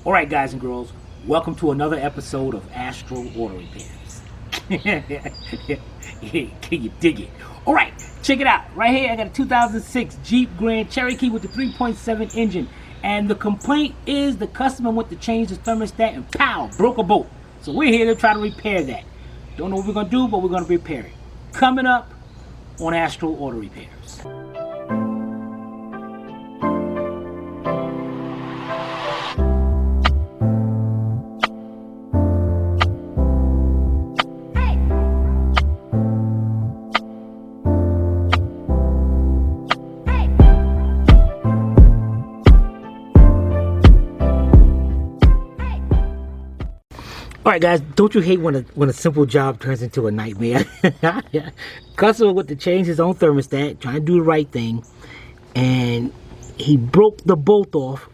Alright guys and girls, welcome to another episode of Astral Auto Repairs. Can you dig it? Alright, check it out. Right here I got a 2006 Jeep Grand Cherokee with the 3.7 engine. And the complaint is the customer went to change the thermostat and pow, broke a bolt. So we're here to try to repair that. Don't know what we're going to do, but we're going to repair it. Coming up on Astral Auto Repairs. Alright guys, don't you hate when a simple job turns into a nightmare? Customer went to change his own thermostat, trying to do the right thing, and he broke the bolt off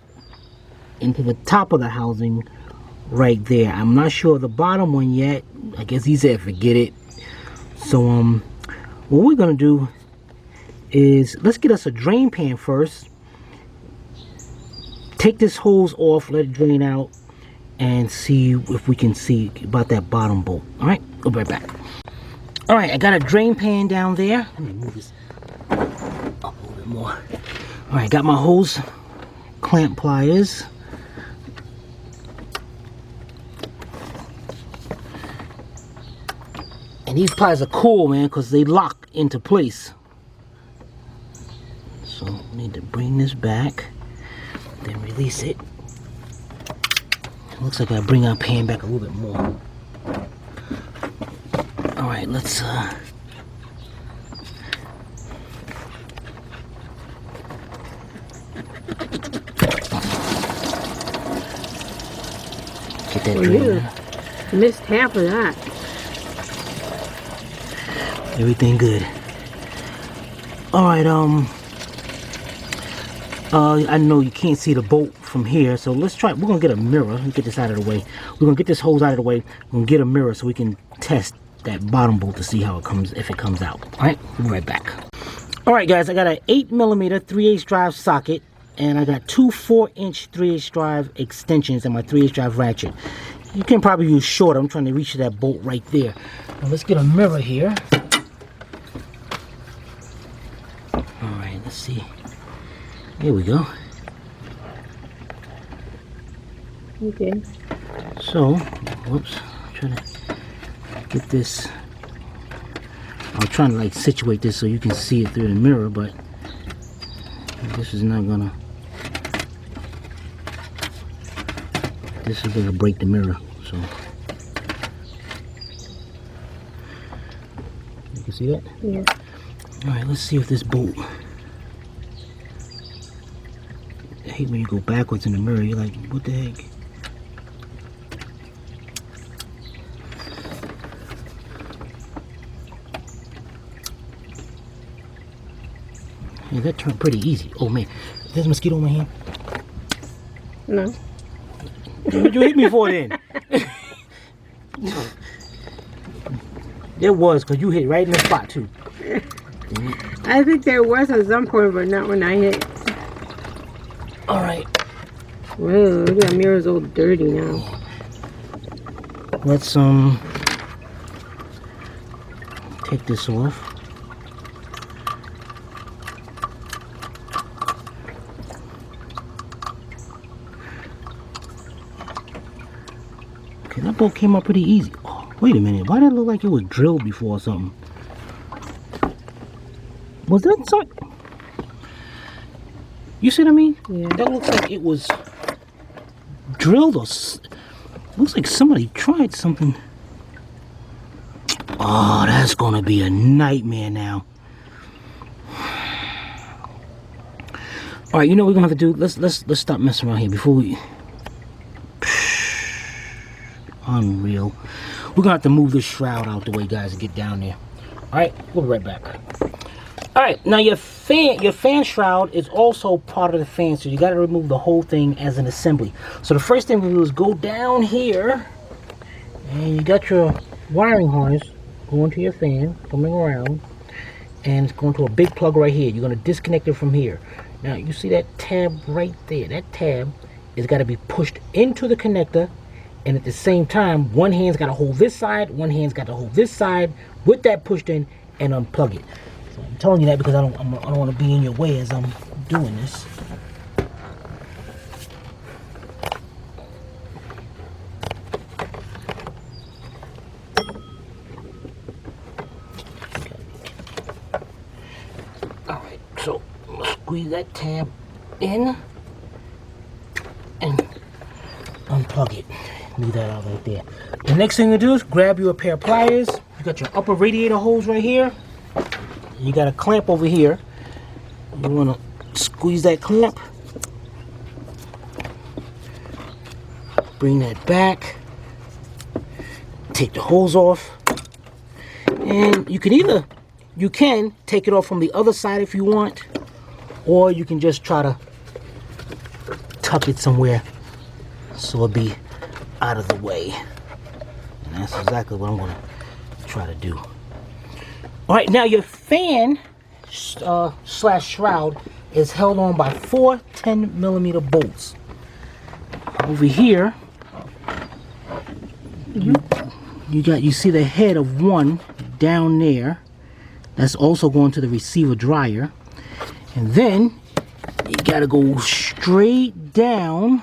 into the top of the housing right there. I'm not sure of the bottom one yet. I guess he said forget it. So what we're gonna do is let's get us a drain pan first. Take this hose off, let it drain out, and see if we can see about that bottom bolt. Alright, we'll be right back. Alright, I got a drain pan down there. Let me move this up a little bit more. Alright, got my hose clamp pliers. And these pliers are cool, man, because they lock into place. So, need to bring this back, then release it. Looks like I bring our pan back a little bit more. Alright, let's get that drain. Missed half of that. Everything good. Alright, I know you can't see the bolt from here, so let's try. We're gonna get a mirror. Let me get this out of the way. We're gonna get this hose out of the way. We're gonna get a mirror so we can test that bottom bolt to see how it comes, if it comes out. All right, we'll be right back. All right, guys, I got an 8mm 3/8 drive socket, and I got two 4-inch 3/8 drive extensions and my 3/8 drive ratchet. You can probably use shorter. I'm trying to reach that bolt right there. Now let's get a mirror here. All right, let's see. Here we go. Okay. So, whoops, I'm trying to get this. I'm trying to like situate this so you can see it through the mirror, but this is not gonna. This is gonna break the mirror. So, you can see that? Yeah. All right, let's see if this bolt. I hate when you go backwards in the mirror. You're like, what the heck? Yeah, that turned pretty easy. Oh man, there's a mosquito on my hand. No. What you hit me for then? There was, because you hit right in the spot too. I think there was at some point, but not when I hit. Alright. Whoa, look at that mirror's all dirty now. Let's take this off. Okay, that bolt came out pretty easy. Oh, wait a minute, why did it look like it was drilled before or something? Was that something? You see what I mean? Yeah. That looks like it was drilled or looks like somebody tried something. Oh, that's gonna be a nightmare now. All right, you know what we're gonna have to do? Let's stop messing around here before we. Unreal. We're gonna have to move this shroud out the way, guys, and get down there. All right, we'll be right back. All right, now your fan shroud is also part of the fan, so you got to remove the whole thing as an assembly. So the first thing we do is go down here, and you got your wiring harness going to your fan, coming around, and it's going to a big plug right here. You're going to disconnect it from here. Now you see that tab right there. That tab it's got to be pushed into the connector, and at the same time, one hand's got to hold this side, one hand's got to hold this side with that pushed in and unplug it. So I'm telling you that because I don't want to be in your way as I'm doing this. All right, so squeeze that tab in and unplug it. Leave that out right there. The next thing to do is grab you a pair of pliers. You got your upper radiator hose right here. You got a clamp over here. You want to squeeze that clamp. Bring that back. Take the hose off. And you can take it off from the other side if you want, or you can just try to tuck it somewhere so it'll be out of the way. And that's exactly what I'm going to try to do. All right, now your fan slash shroud is held on by 4 10mm bolts. Over here, you see the head of one down there. That's also going to the receiver dryer. And then you got to go straight down.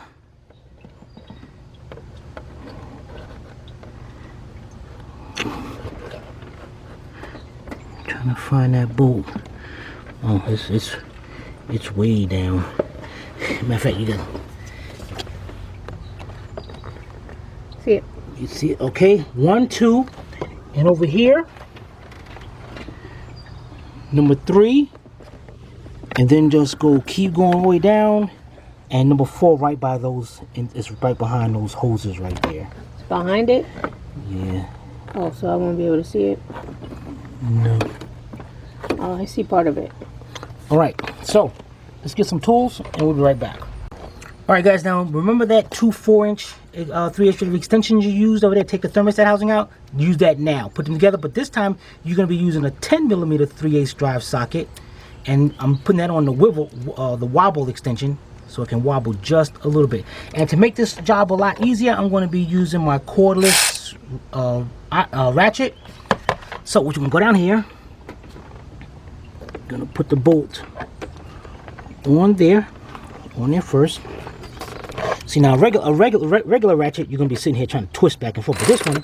Trying to find that bolt. Oh, it's way down. Matter of fact, you got see it. You see it? Okay, 1, 2, and over here, number 3, and then just keep going all the way down, and number 4 right by those, and it's right behind those hoses right there. It's behind it? Yeah. Oh, so I won't be able to see it? No. Oh, I see part of it. All right, so let's get some tools, and we'll be right back. All right, guys, now remember that 2 4-inch 3/8 extensions you used over there? Take the thermostat housing out. Use that now. Put them together, but this time you're going to be using a 10mm 3/8 drive socket, and I'm putting that on the wobble extension so it can wobble just a little bit. And to make this job a lot easier, I'm going to be using my cordless ratchet. So we're going to go down here. Going to put the bolt on there first. See, now a regular ratchet, you're gonna be sitting here trying to twist back and forth. But this one,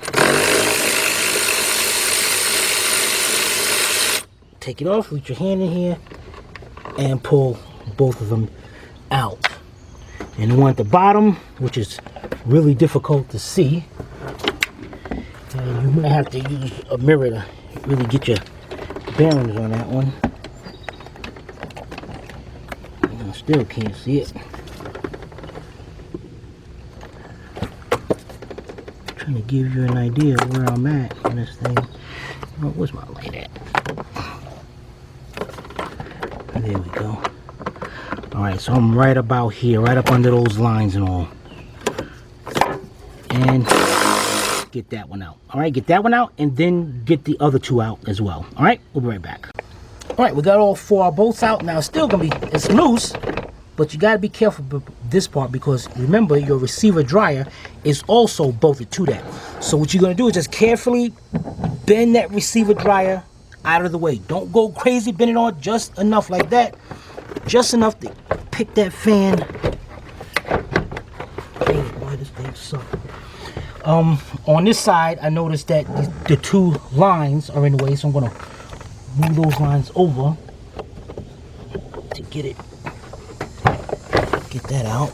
take it off, reach your hand in here, and pull both of them out. And the one at the bottom, which is really difficult to see, and you might have to use a mirror to really get your bearings on that one. I still can't see it. Trying to give you an idea of where I'm at on this thing. Oh, where's my light at? There we go. Alright, so I'm right about here, right up under those lines and all. And get that one out. Alright, get that one out, and then get the other 2 out as well. Alright, we'll be right back. Alright, we got all 4 bolts out. Now it's still gonna be, it's loose, but you gotta be careful with this part, because remember, your receiver dryer is also bolted to that. So what you're gonna do is just carefully bend that receiver dryer out of the way. Don't go crazy, bend it on just enough like that. Just enough to pick that fan. Dang, boy, this thing sucks. On this side, I noticed that the 2 lines are in the way, so I'm gonna move those lines over to get that out.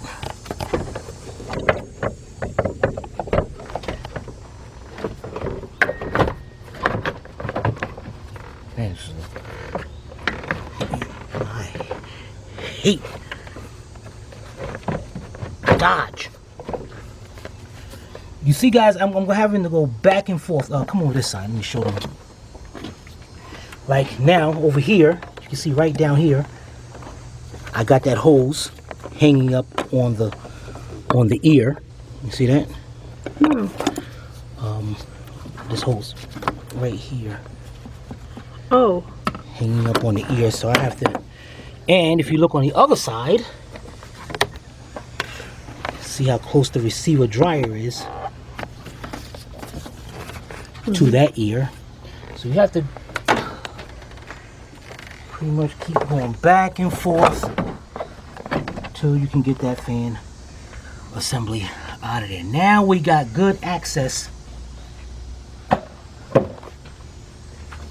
Man, I hate Dodge. You see, guys, I'm having to go back and forth. Come over this side. Let me show them. Like now, over here, you can see right down here, I got that hose hanging up on the ear. You see that? This hose right here. Oh. Hanging up on the ear, so I have to. And if you look on the other side, see how close the receiver dryer is to that ear. So you have to pretty much keep going back and forth till you can get that fan assembly out of there. Now we got good access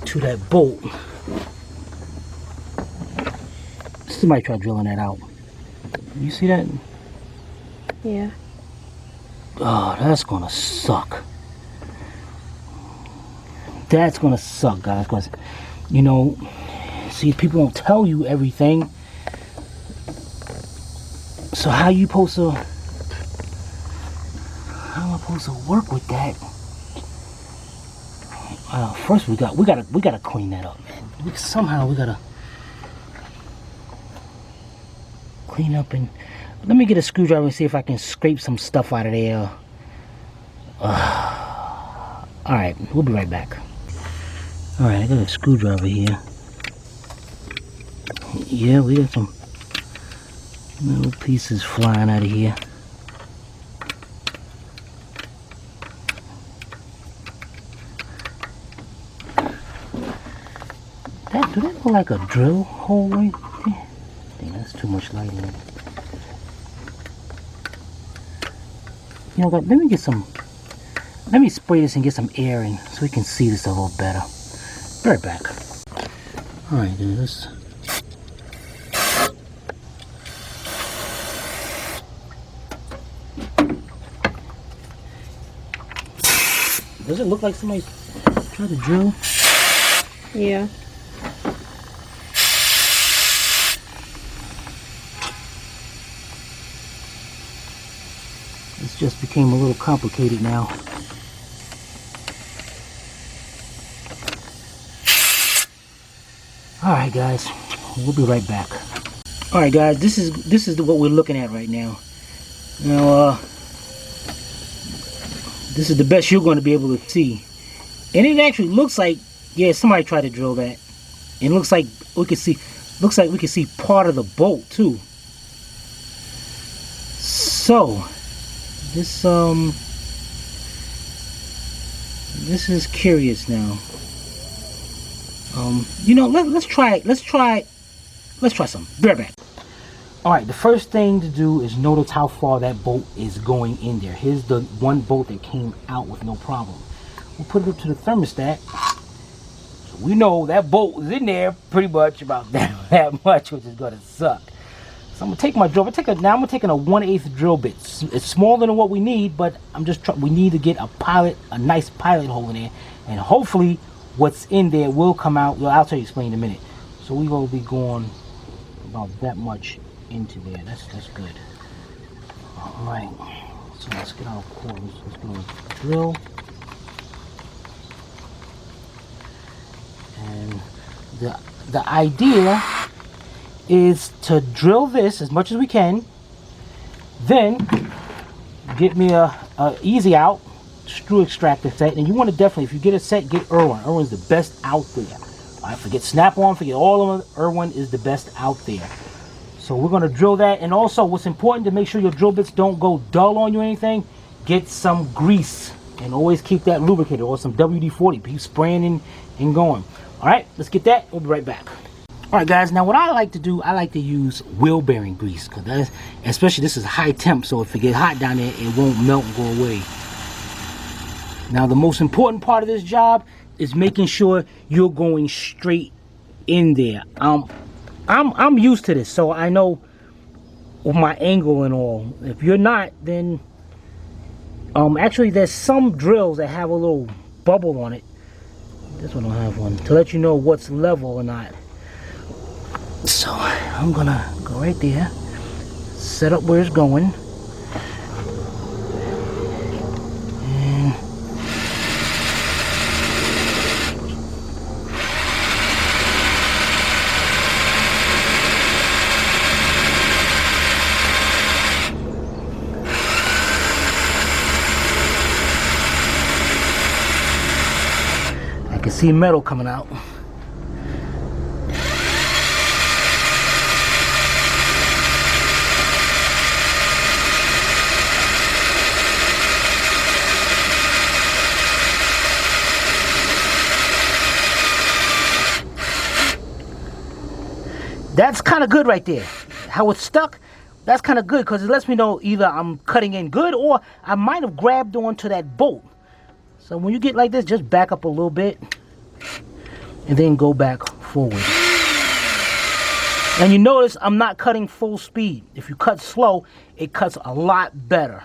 to that bolt. Somebody try drilling that out. You see that? Yeah. Oh, that's gonna suck. That's gonna suck, guys, because, you know, see, people don't tell you everything. So how am I supposed to work with that? First we gotta clean that up, man. We gotta clean up, and let me get a screwdriver and see if I can scrape some stuff out of there. Alright, we'll be right back. Alright, I got a screwdriver here. Yeah, we got some little pieces flying out of here. Do that look like a drill hole right there? Dang, that's too much light in it. You know what, let me spray this and get some air in so we can see this a little better. Be right back. Alright, dude, let's... Does it look like somebody tried to drill? Yeah. This just became a little complicated now. Alright guys, we'll be right back. Alright guys, this is what we're looking at right now. Now this is the best you're going to be able to see. And it actually looks like, yeah, somebody tried to drill that. And it looks like we can see part of the bolt too. So this is curious now. You know, let's try something. Be right back. Alright, the first thing to do is notice how far that bolt is going in there. Here's the one bolt that came out with no problem. We'll put it up to the thermostat. So we know that bolt is in there pretty much about that much, which is gonna suck. So I'm gonna take my drill. Now I'm taking a 1/8 drill bit. It's smaller than what we need, but we need to get a nice pilot hole in there, and hopefully what's in there will come out. Well, I'll tell you, explain in a minute. So we will be going about that much into there. That's good. All right. So let's get our quarters. Let's go drill. And the idea is to drill this as much as we can, then get me a easy out screw extractor set. And you want to definitely, if you get a set, get Irwin. Irwin's the best out there. I forget Snap-on, forget all of them. Irwin is the best out there. So we're going to drill that. And also what's important to make sure your drill bits don't go dull on you or anything, get some grease and always keep that lubricated, or some WD-40. Keep spraying and going. All right, let's get that. We'll be right back. All right, guys. Now, what I like to do, I like to use wheel bearing grease, because especially this is high temp, so if it gets hot down there, it won't melt and go away. Now, the most important part of this job is making sure you're going straight in there. I'm used to this, so I know with my angle and all. If you're not, then actually there's some drills that have a little bubble on it. This one don't have one, to let you know what's level or not. So I'm gonna go right there, set up where it's going, and I can see metal coming out. That's kind of good right there. How it's stuck, that's kind of good because it lets me know either I'm cutting in good or I might have grabbed onto that bolt. So when you get like this, just back up a little bit and then go back forward. And you notice I'm not cutting full speed. If you cut slow, it cuts a lot better.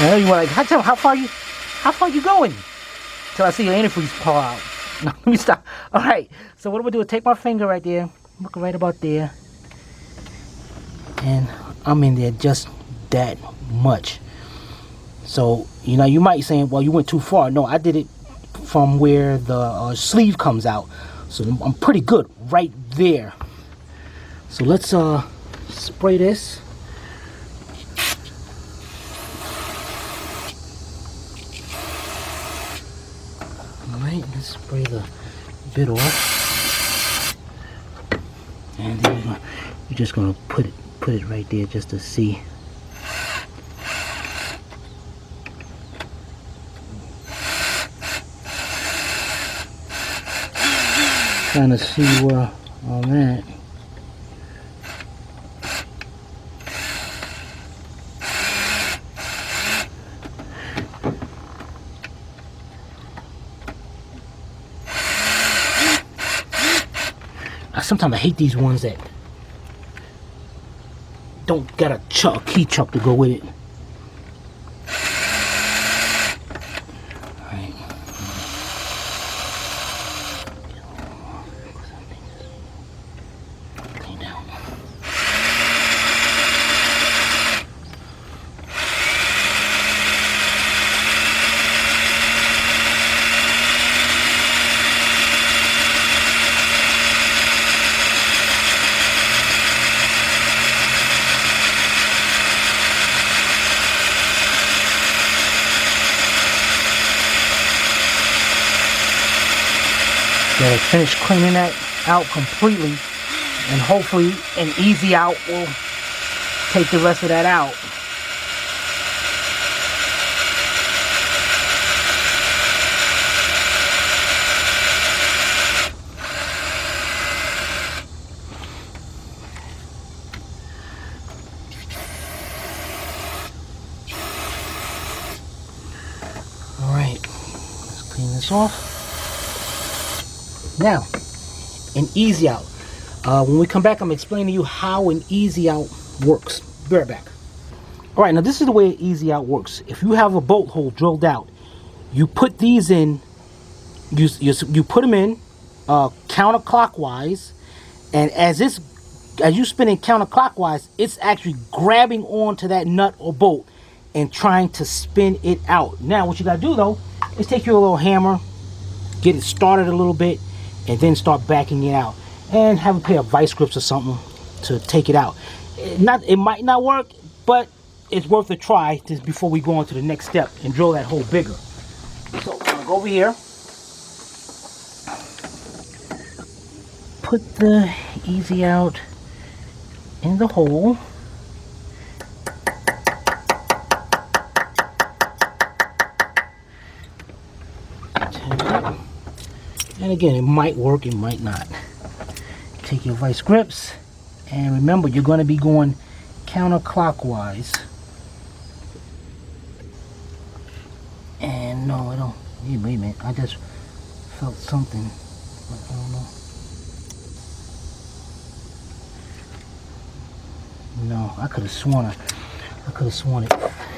And you were like, how far you going? Till I see your antifreeze fall out. No, let me stop. All right. So what I'm gonna do is take my finger right there, look right about there, and I'm in there just that much. So you know, you might be saying, well, you went too far. No, I did it from where the sleeve comes out, so I'm pretty good right there. So let's spray this. Alright, let's spray the bit off. And then you're just gonna put it right there just to see. Trying to see where I'm at. Sometimes I hate these ones that don't got a key chuck to go with it. Alright. Clean down. Gotta finish cleaning that out completely, and hopefully an easy out will take the rest of that out. All right, let's clean this off. Now, an easy out. When we come back, I'm explaining to you how an easy out works. Be right back. All right, now this is the way an easy out works. If you have a bolt hole drilled out, you put these in. You put them in counterclockwise, and as you spin it counterclockwise, it's actually grabbing onto that nut or bolt and trying to spin it out. Now, what you gotta do though is take your little hammer, get it started a little bit, and then start backing it out, and have a pair of vice grips or something to take it out. It might not work, but it's worth a try just before we go on to the next step and drill that hole bigger. So I'm gonna go over here, put the easy out in the hole. And again, it might work, it might not. Take your vice grips, and remember, you're going to be going counterclockwise. And no, I don't. Wait a minute, I just felt something. I don't know. No, I could have sworn it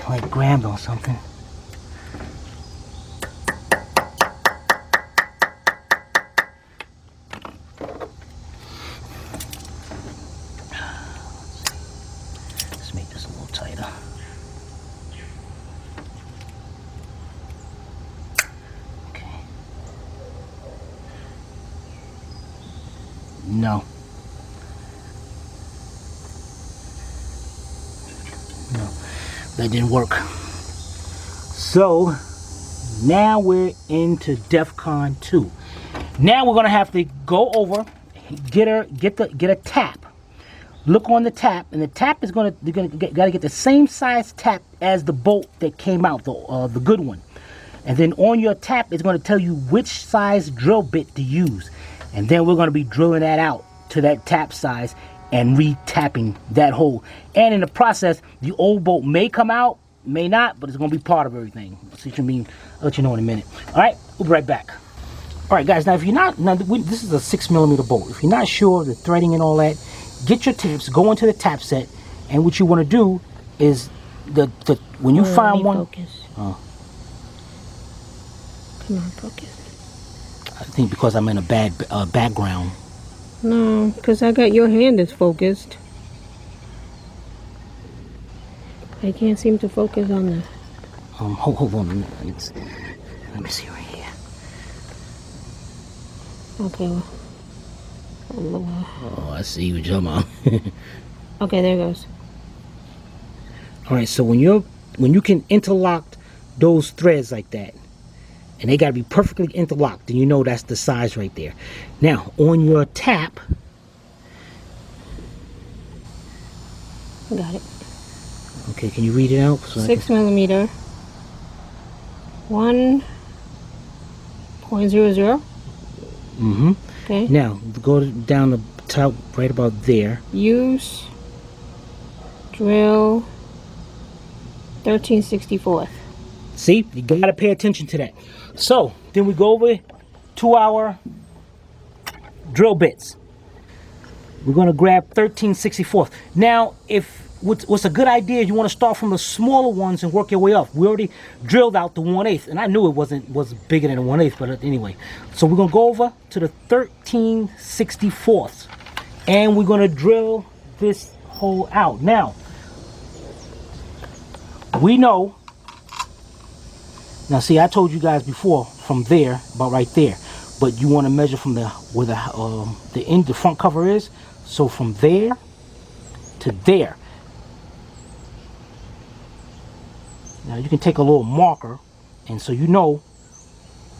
like grabbed on something. No. No, that didn't work. So now we're into DEFCON 2. Now we're gonna have to go over, get a tap look on the tap, and the tap is got to get the same size tap as the bolt that came out, the good one. And then on your tap, it's going to tell you which size drill bit to use. And then we're going to be drilling that out to that tap size and re-tapping that hole. And in the process, the old bolt may come out, may not, but it's going to be part of everything. I'll let you know in a minute. All right, we'll be right back. All right, guys, now if you're not, this is a 6mm bolt. If you're not sure of the threading and all that, get your tips, go into the tap set, and what you want to do is when you find one. Focus. Come on, focus. I think because I'm in a bad background. No, because I got your hand is focused. I can't seem to focus on the. Hold on. Let me see right here. Okay. Oh, I see what you're talking about. Okay, there it goes. All right, so when you can interlock those threads like that, and they got to be perfectly interlocked, then you know that's the size right there. Now, on your tap, Got it. okay, can you read it out? So 6mm. 1.00. Mm-hmm. Okay. Now, go down the top right about there. Use drill 13/64. See, you gotta pay attention to that. So then we go over to our drill bits. We're gonna grab 13/64. Now, what's a good idea is you want to start from the smaller ones and work your way up. We already drilled out the 1/8, and I knew it was bigger than a 1/8, but anyway. So we're gonna go over to the 13/64, and we're gonna drill this hole out. Now, we know. Now, see, I told you guys before from there, about right there, but you want to measure from where the front cover is. So from there to there. Now you can take a little marker, and so you know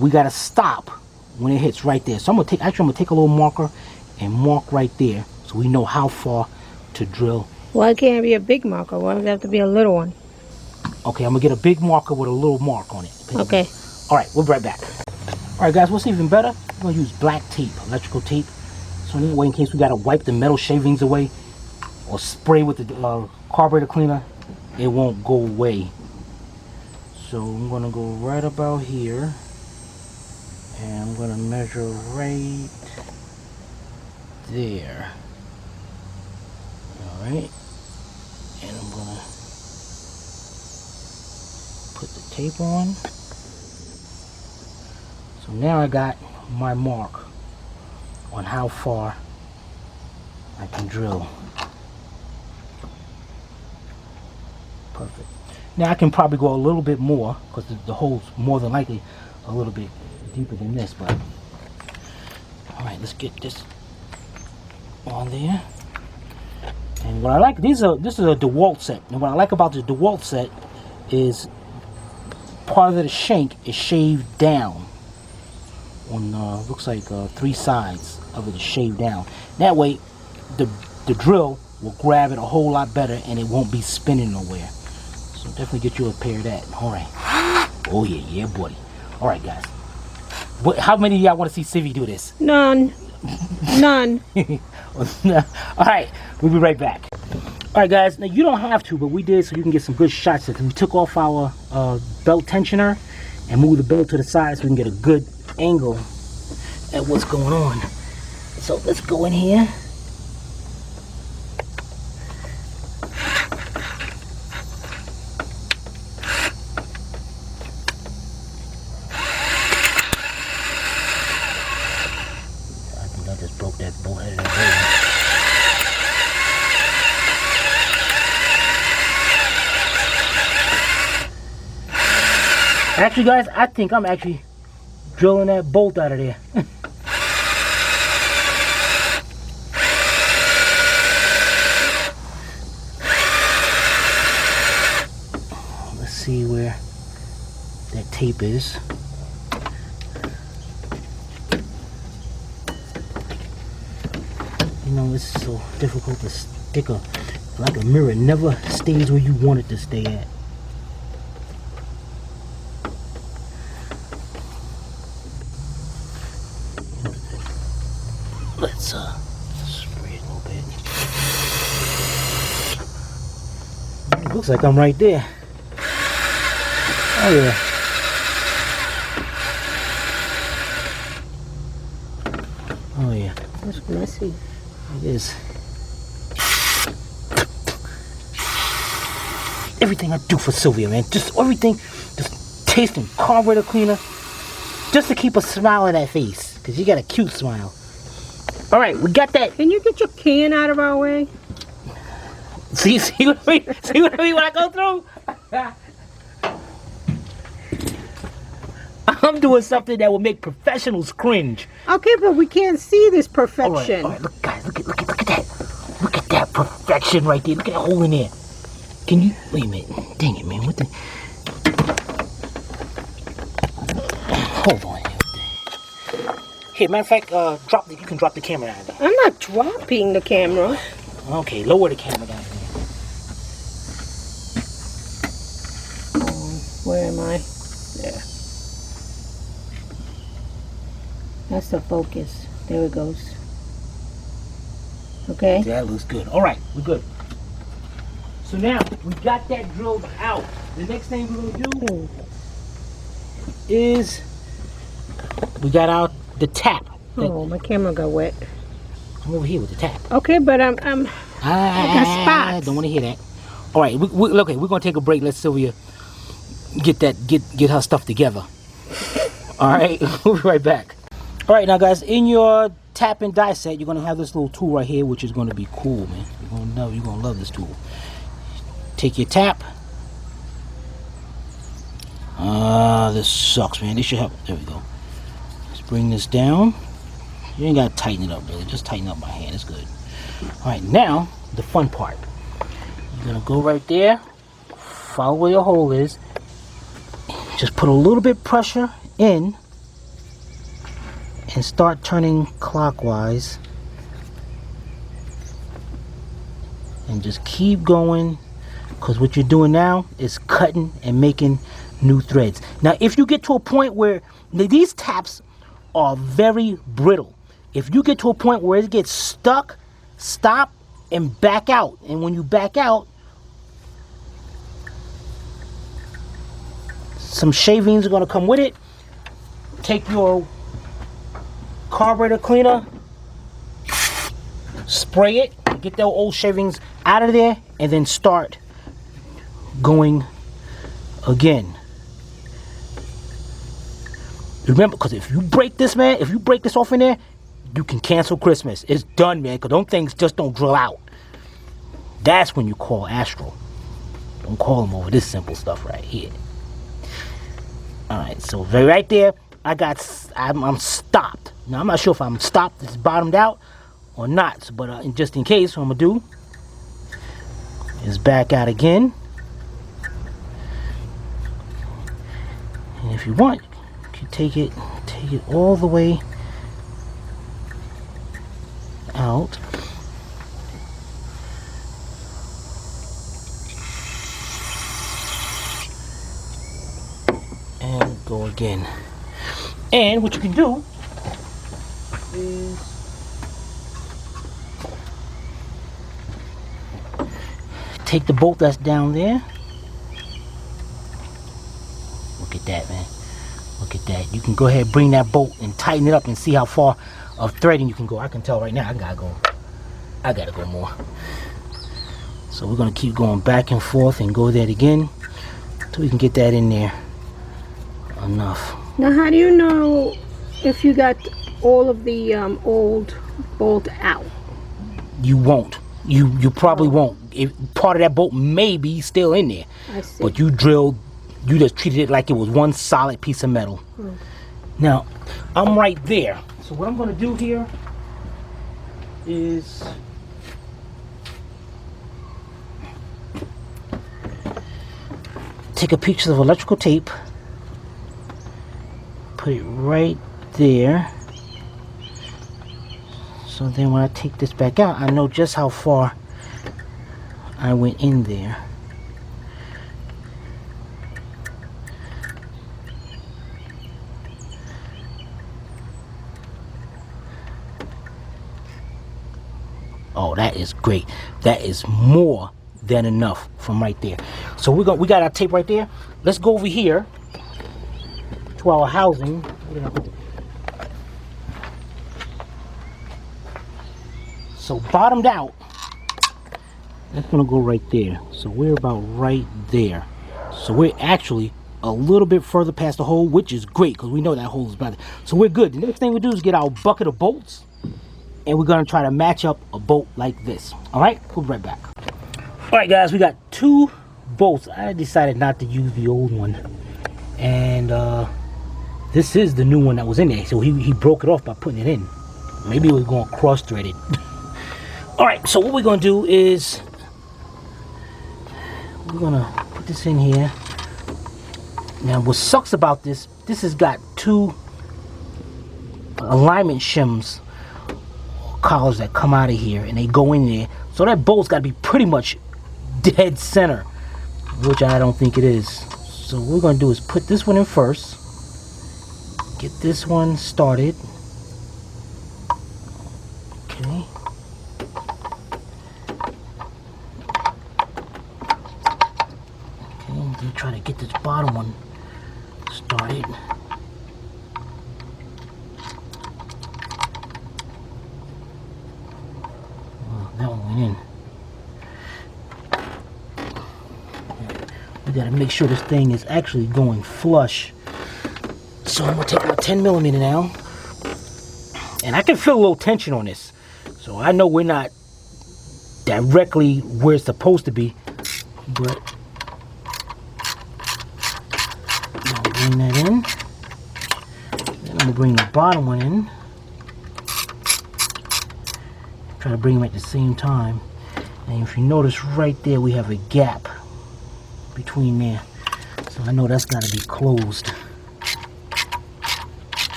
we gotta stop when it hits right there. So I'm gonna take a little marker and mark right there, so we know how far to drill. Why can't it be a big marker? Why does it have to be a little one? Okay, I'm gonna get a big marker with a little mark on it. Okay. All right, we'll be right back. All right, guys, what's even better? We're gonna use black tape, electrical tape, so anyway, in case we gotta wipe the metal shavings away or spray with the carburetor cleaner, it won't go away. So I'm gonna go right about here, and I'm gonna measure right there. All right, and I'm gonna put the tape on. So now I got my mark on how far I can drill. Perfect. Now I can probably go a little bit more, because the hole's more than likely a little bit deeper than this, but all right, let's get this on there. And what I like, this is a DeWalt set, and what I like about the DeWalt set is part of the shank is shaved down on looks like 3 sides of it is shaved down. That way the drill will grab it a whole lot better, and it won't be spinning nowhere. So definitely get you a pair of that. All right. Oh yeah, buddy. All right, guys. How many of y'all want to see Civvy do this? None. None. All right, we'll be right back. All right, guys. Now you don't have to, but we did so you can get some good shots. We took off our belt tensioner and moved the belt to the side so we can get a good angle at what's going on. So let's go in here. I just broke that bolt head of that bolt. Actually, guys, I think I'm actually drilling that bolt out of there. Let's see where that tape is. You know, it's so difficult to Take a, like a mirror, never stays where you want it to stay at. Let's spray it a little bit. It looks like I'm right there. Oh yeah. Oh yeah. That's messy. It is. Everything I do for Sylvia, man. Just everything. Just tasting carburetor cleaner. Just to keep a smile on that face. Because you got a cute smile. Alright, we got that. Can you get your can out of our way? See what I mean? See what I mean when I go through? I'm doing something that will make professionals cringe. Okay, but we can't see this perfection. All right, look, guys, look at that. Look at that perfection right there. Look at that hole in there. Can you wait a minute? Dang it, man! What the? Hold on. Here, matter of fact, you can drop the camera down there. I'm not dropping the camera. Okay, lower the camera down there. Where am I? There. That's the focus. There it goes. Okay? That looks good. All right, we're good. So now, we got that drilled out. The next thing we're going to do is we got out the tap. Oh, my camera got wet. I'm over here with the tap. Okay, but I got spots. Don't want to hear that. All right, okay, we're going to take a break. Let Sylvia get her stuff together. All right, we'll be right back. All right, now guys, in your tap and die set, you're going to have this little tool right here, which is going to be cool, man. You're going to love this tool. Take your tap. This sucks, man. This should help. There we go. Let's bring this down. You ain't got to tighten it up, really. Just tighten up my hand. It's good. All right, now, the fun part. You're going to go right there. Follow where your hole is. Just put a little bit pressure in. And start turning clockwise. And just keep going. Because what you're doing now is cutting and making new threads. Now, if you get to a point where these taps are very brittle, if you get to a point where it gets stuck, stop and back out. And when you back out, some shavings are going to come with it. Take your carburetor cleaner, spray it, get those old shavings out of there, and then start going again. Remember, because if you break this, man, if you break this off in there, you can cancel Christmas. It's done, man, because those things just don't drill out. That's when you call Astral. Don't call them over this simple stuff right here. Alright, so right there, I'm stopped. Now, I'm not sure if I'm stopped, it's bottomed out or not, but just in case, what I'm going to do is back out again. And if you want, you can take it all the way out. And go again. And what you can do is take the bolt that's down there. Look at that, man. Look at that. You can go ahead and bring that bolt and tighten it up and see how far of threading you can go. I can tell right now I gotta go more. So we're gonna keep going back and forth and go there again until we can get that in there enough. Now, how do you know if you got all of the old bolt out? You won't. You probably won't. Part of that bolt may be still in there. I see. But you just treated it like it was one solid piece of metal. Now, I'm right there. So what I'm going to do here is take a piece of electrical tape, put it right there. So then when I take this back out, I know just how far I went in there. Oh, that is great. That is more than enough from right there. So we got our tape right there. Let's go over here to our housing. So bottomed out, that's gonna go right there. So we're about right there. So we're actually a little bit further past the hole, which is great because we know that hole is about it. So we're good. The next thing we do is get our bucket of bolts, and we're gonna try to match up a bolt like this. All right, we'll be right back. All right, guys, we got 2 bolts. I decided not to use the old one, and this is the new one that was in there. So he broke it off by putting it in. Maybe it was going cross-threaded. All right, so what we're gonna do is we're gonna put this in here. Now, what sucks about this has got 2 alignment shims collars that come out of here, and they go in there. So that bolt's got to be pretty much dead center, which I don't think it is. So what we're gonna do is put this one in first. Get this one started. Okay. Okay, try to get this bottom one started. Oh, that one went in. We gotta make sure this thing is actually going flush. So I'm gonna take my 10mm now, and I can feel a little tension on this. So I know we're not directly where it's supposed to be, but I'll bring that in. Then I'm gonna bring the bottom one in. Try to bring them at the same time. And if you notice right there, we have a gap between there. So I know that's gotta be closed.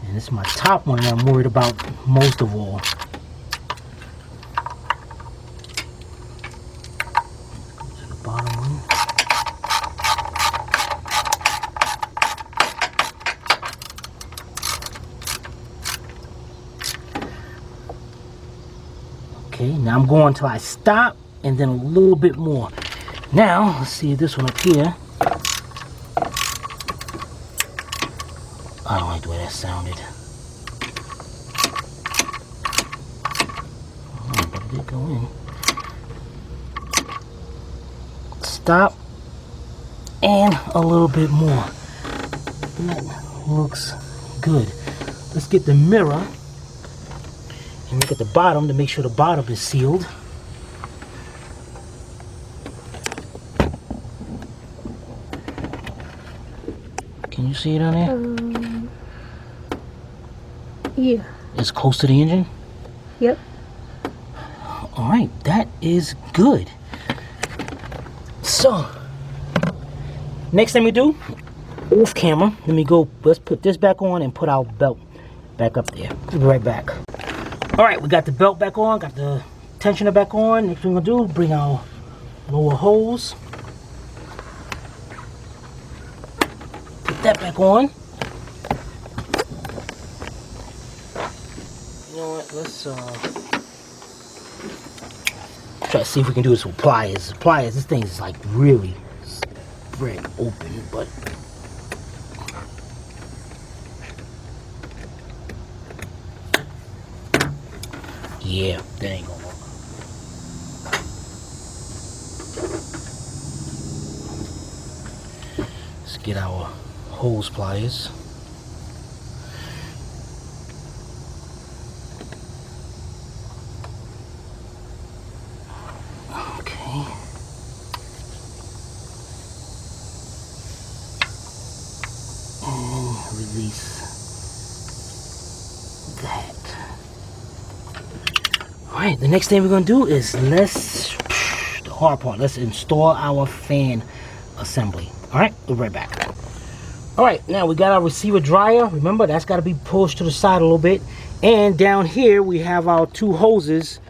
And this is my top one that I'm worried about most of all. To the bottom one. Okay, now I'm going till I stop, and then a little bit more. Now, let's see this one up here. I don't like the way that sounded. Oh, but it did go in. Stop, and a little bit more. That looks good. Let's get the mirror and look at the bottom to make sure the bottom is sealed. Can you see it on there? Yeah. It's close to the engine? Yep. Alright, that is good. So, next thing we do, off camera, let's put this back on and put our belt back up there. We'll be right back. Alright, we got the belt back on, got the tensioner back on. Next thing we're gonna do, bring our lower hose. Put that back on. You know what, let's try to see if we can do this with pliers. Pliers, this thing is like really spread open, but yeah, that ain't gonna work. Let's get our hose pliers. Okay. And release that. Alright, the next thing we're gonna do is the hard part, let's install our fan assembly. Alright, we'll be right back. Alright, now we got our receiver dryer. Remember, that's got to be pushed to the side a little bit. And down here we have our 2 hoses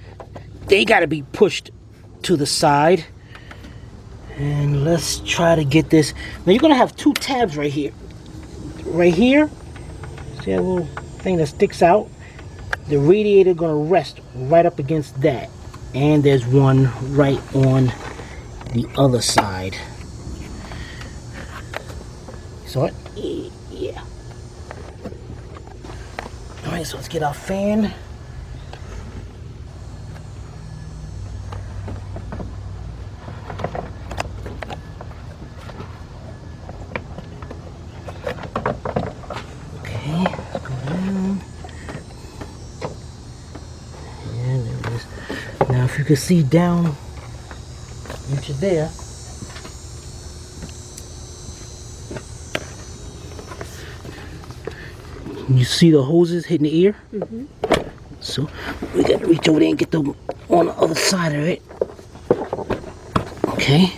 they got to be pushed to the side. And let's try to get this. Now you're gonna have 2 tabs right here. Right here, see that little thing that sticks out? The radiator gonna rest right up against that. And there's one right on the other side. Saw it? Yeah. Alright, so let's get our fan. Now if you can see down into there, you see the hoses hitting the ear? Mm-hmm. So we got to reach over there and get them on the other side of it. Okay.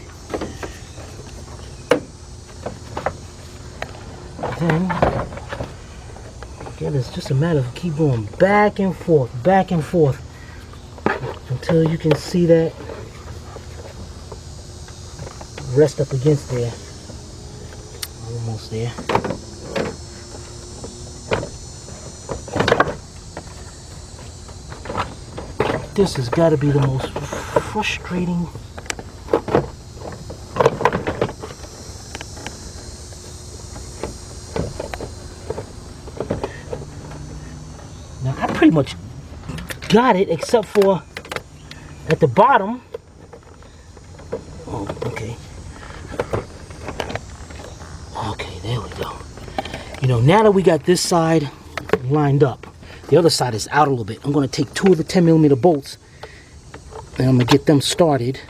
Then again, it's just a matter of keep going back and forth until you can see that rest up against there. Almost there. This has got to be the most frustrating. Now I pretty much got it except for at the bottom. Oh, okay. Okay, there we go. You know, now that we got this side lined up, the other side is out a little bit. I'm going to take 2 of the 10mm bolts and I'm going to get them started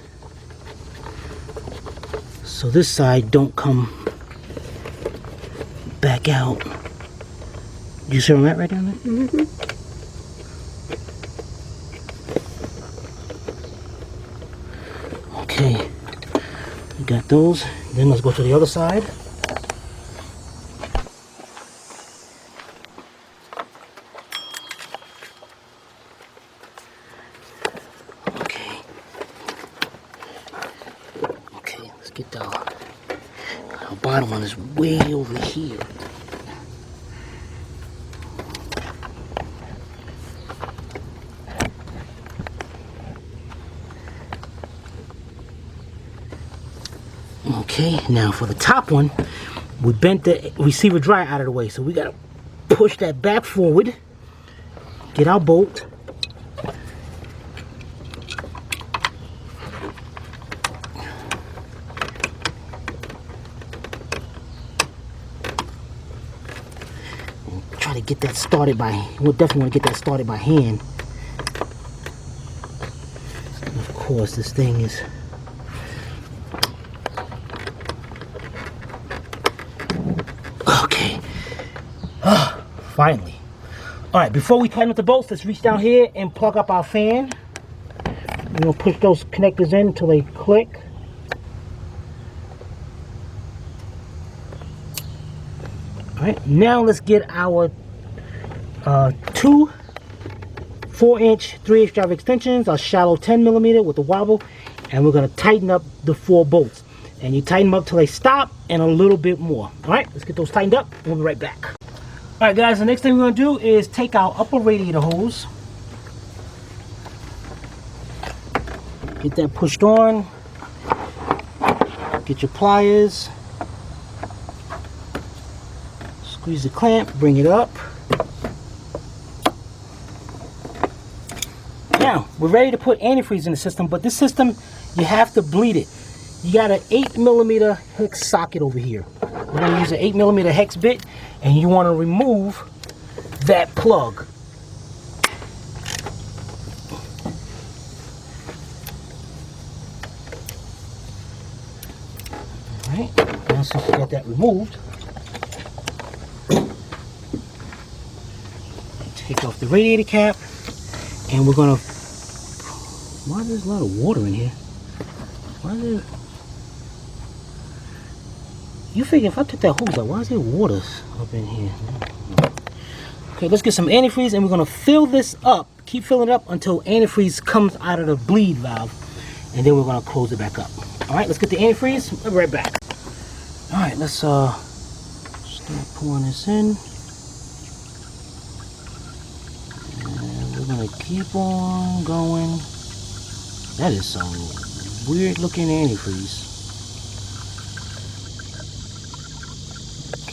so this side don't come back out. You see where I'm at right down there? Mm-hmm. Okay, we got those. Then let's go to the other side. Okay. Okay, let's get the our bottom one is way over here. Okay, now for the top one, we bent the receiver dry out of the way, so we gotta push that back forward, get our bolt, and try to get that started by, we'll definitely want to get that started by hand. And of course, this thing is okay. Finally. Alright, before we tighten up the bolts, let's reach down here and plug up our fan. We're going to push those connectors in until they click. Alright, now let's get our 2 4-inch 3/8 drive extensions, a shallow 10mm with a wobble, and we're going to tighten up the 4 bolts. And you tighten them up till they stop and a little bit more. Alright, let's get those tightened up and we'll be right back. Alright guys, the next thing we're going to do is take our upper radiator hose. Get that pushed on. Get your pliers. Squeeze the clamp, bring it up. Now, we're ready to put antifreeze in the system, but this system, you have to bleed it. You got an 8mm hex socket over here. We're going to use an 8mm hex bit, and you want to remove that plug. Alright, now since you got that removed, take off the radiator cap, and we're going to... Why is there a lot of water in here? Why is there... You figure if I took that hose out, why is there water up in here? Okay, let's get some antifreeze and we're going to fill this up Keep filling it up until antifreeze comes out of the bleed valve, and then we're gonna close it back up. All right, let's get the antifreeze. I'll be right back. All right, let's start pouring this in. And we're gonna keep on going. That is some weird looking antifreeze.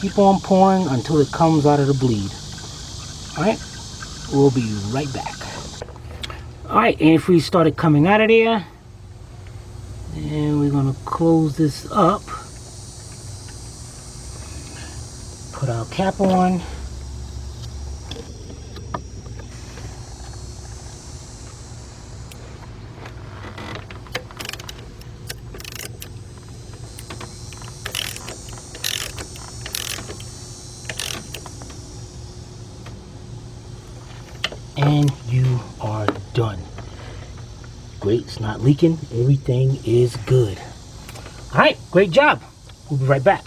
Keep on pouring until it comes out of the bleed. All right, we'll be right back. All right, antifreeze started coming out of there. And we're gonna close this up. Put our cap on. And you are done. Great, it's not leaking. Everything is good. All right, great job. We'll be right back.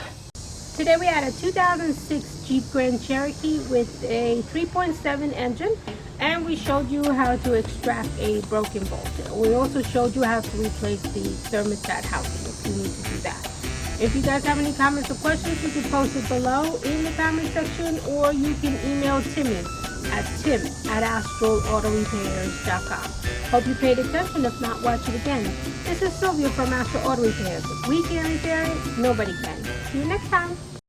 Today we had a 2006 Jeep Grand Cherokee with a 3.7 engine, and we showed you how to extract a broken bolt. We also showed you how to replace the thermostat housing if you need to do that. If you guys have any comments or questions, you can post it below in the comment section, or you can email Timmy at tim@AstralAutoRepairs.com. Hope you paid attention. If not, watch it again. This is Sylvia from Astral Auto Repairs. If we can't repair it, nobody can. See you next time.